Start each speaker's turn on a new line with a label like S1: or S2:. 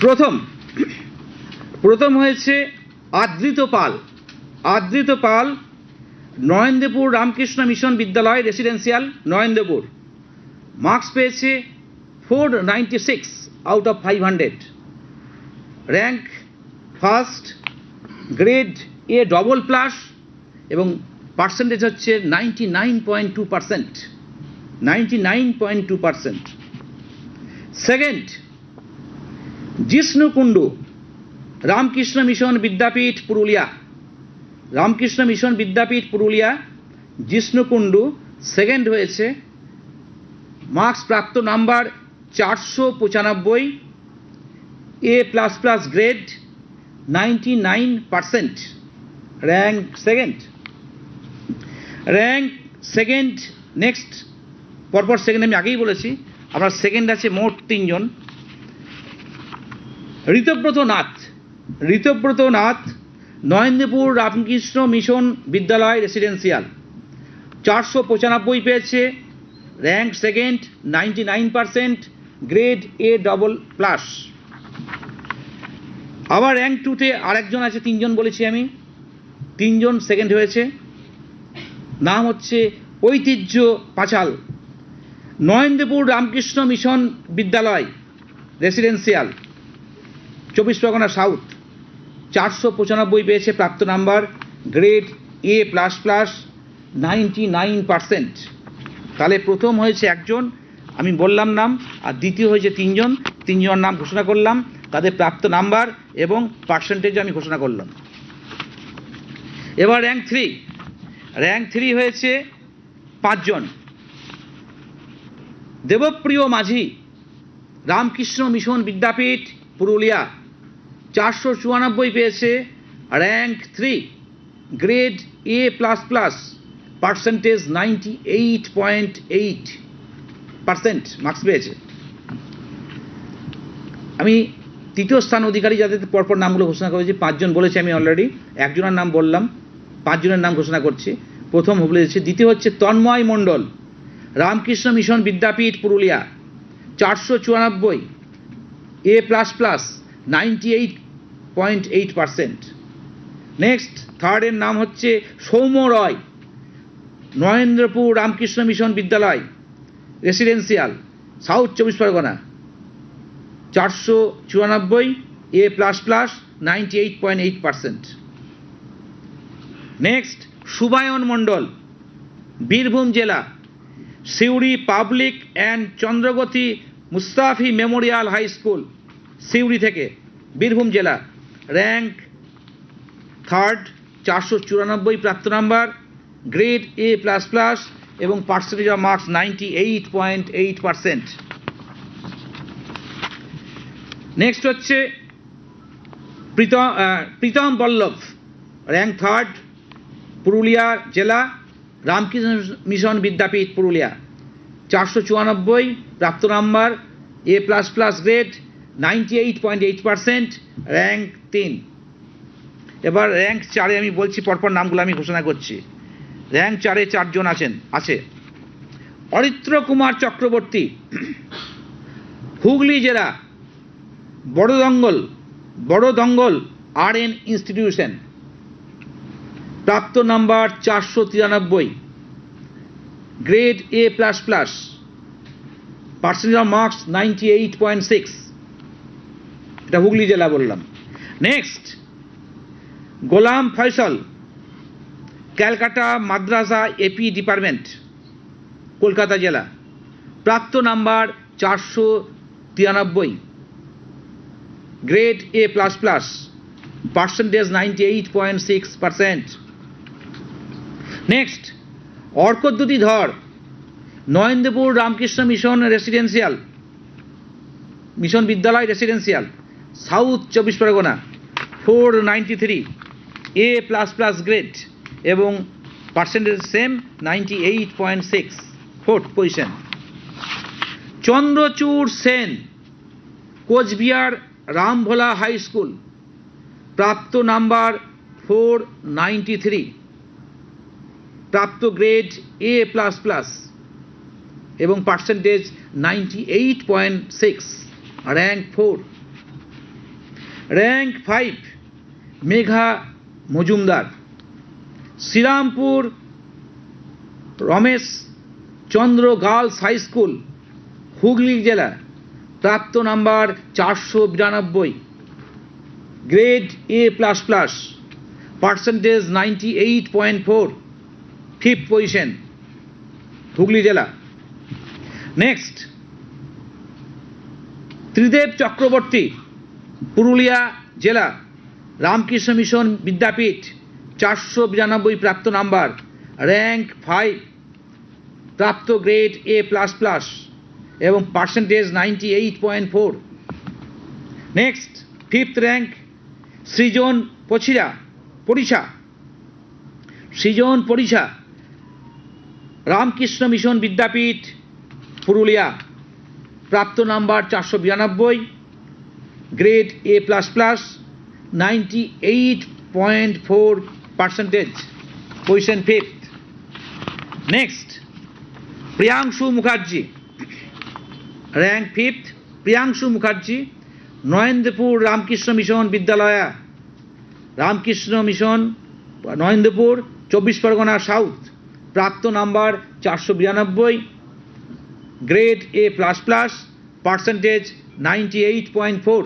S1: প্রথম প্রথম হয়েছে Adrit Pal. Adrit Pal, Narendrapur Ramakrishna mission Vidyalaya residential, Narendrapur. Marks পেয়েছে 496 out of 500। Rank first, grade A double plus এবং পার্সেন্টেজ হচ্ছে 99.2%। 99.2%। Second, Jishnu Kundu, Ramakrishna mission Vidyapith, Purulia. Ramakrishna mission Vidyapith, Purulia, Jishnu Kundu second হয়েছে। মার্কস প্রাপ্ত number 495, A plus plus grade, 99%। Rank second. Rank second. Next, পরপর সেকেন্ড আমি আগেই বলেছি, আমরা সেকেন্ড আছে মোট 3 জন। ঋতব্রত নাথ। ঋতব্রত নাথ, নরেন্দ্রপুর রামকৃষ্ণ মিশন বিদ্যালয় রেসিডেন্সিয়াল, 495 পেয়েছে। Rank second, 99%, grade A double plus. আবার র্যাঙ্ক 2তে আরেকজন আছে, 3 জন বলেছি আমি, 3 জন সেকেন্ড হয়েছে। নাম হচ্ছে ঐতিহ্য পাঁচাল, Narendrapur Ramakrishna mission Vidyalaya residential, 24 Pargana south, 495 পেয়েছে প্রাপ্ত number, grade A plus plus, 99%। তাহলে প্রথম হয়েছে একজন, আমি বললাম নাম, আর দ্বিতীয় হয়েছে 3 জন। 3 জন নাম ঘোষণা করলাম, তাদের প্রাপ্ত নাম্বার এবং পার্সেন্টেজ আমি ঘোষণা করলাম। এবার র্যাঙ্ক 3। র্যাঙ্ক 3 হয়েছে 5 জন। দেবপ্রিয় মাঝি, রামকৃষ্ণ মিশন বিদ্যাপীঠ, পুরুলিয়া, 494 পেয়েছে। Rank 3, grade A plus plus, percentage 98.8% marks পেয়েছে। আমি তৃতীয় স্থান অধিকারী যাদের পরপর নামগুলো ঘোষণা করেছি, 5 জন বলেছি আমি অলরেডি, একজনের নাম বললাম, 5 জনের নাম ঘোষণা করছি। প্রথম বলেছি। দ্বিতীয় হচ্ছে Tanmoy Mondal, Ramakrishna mission Vidyapith, Purulia, 494, A plus plus, 98.8%। Next, থার্ডের নাম হচ্ছে Soumya Roy, Narendrapur Ramakrishna mission Vidyalaya residential, south 24 Parganas, 494, A plus plus, 98.8%। Next, Subayan Mondal, Birbhum জেলা, Suri Public and Chandragati Mustafi Memorial High School, Suri থেকে, বীরভূম জেলা। র্যাঙ্ক থার্ড, 494 প্রাপ্ত number, grade A plus plus এবং পার্সেন্টেজ অফ মার্কস 98.8%। নেক্সট হচ্ছে প্রীতম বল্লভ, র্যাঙ্ক থার্ড, পুরুলিয়া জেলা, রামকৃষ্ণ মিশন বিদ্যাপীঠ, পুরুলিয়া, 494 প্রাপ্ত নাম্বার, এ প্লাস প্লাস গ্রেড, 98.8%, র্যাঙ্ক 3। এবার rank 4-এ আমি বলছি, পরপর নামগুলো আমি ঘোষণা করছি। র্যাঙ্ক 4-এ 4 জন আছে। অরিত্র কুমার চক্রবর্তী, হুগলি জেলা, বড়দঙ্গল RN ইনস্টিটিউশন, প্রাপ্ত number 493, grade A plus plus, percentage of marks 98.6। এটা হুগলি জেলা বললাম। Next, Golam Faisal, Calcutta Madrasa AP department, Kolkata জেলা, প্রাপ্ত number 493, grade A plus plus, percentage 98.6%। Next, Arkadyuti Dhar, Narendrapur Ramakrishna mission residential, mission Vidyalaya residential, south 24 Pargana, 493, A plus plus grade এবং percentage same, 98.6, fourth position. Chandrachur Sen, Cooch Behar Rambhola high school, প্রাপ্ত number 493, প্রাপ্ত grade A plus plus এবং percentage 98.6। Rank 4। Rank 5 Megha Majumdar, Serampore Ramesh Chandra girls high school, Hooghly জেলা, প্রাপ্ত number 492, grade A++, percentage 98.4, 5th position, Hooghly জেলা। Next, Tridev Chakraborty, Purulia জেলা, Ramakrishna mission বিদ্যাপীঠ, 492 প্রাপ্ত number, rank 5, প্রাপ্ত গ্রেড A++ এবং পার্সেন্টেজ 98.4। নেক্সট, 5th র্যাঙ্ক সৃজন পরিছা, রামকৃষ্ণ মিশন বিদ্যাপীঠ, পুরুলিয়া, প্রাপ্ত number 492, grade A++, 98.4 percentage, position 5th। Next, Priyanshu Mukherjee, rank 5th, Priyanshu Mukherjee, Narendrapur Ramakrishna mission বিদ্যালয়া, Ramakrishna mission Narendrapur, 24 Pargana south, প্রাপ্ত number 492, grade A++, percentage 98.4।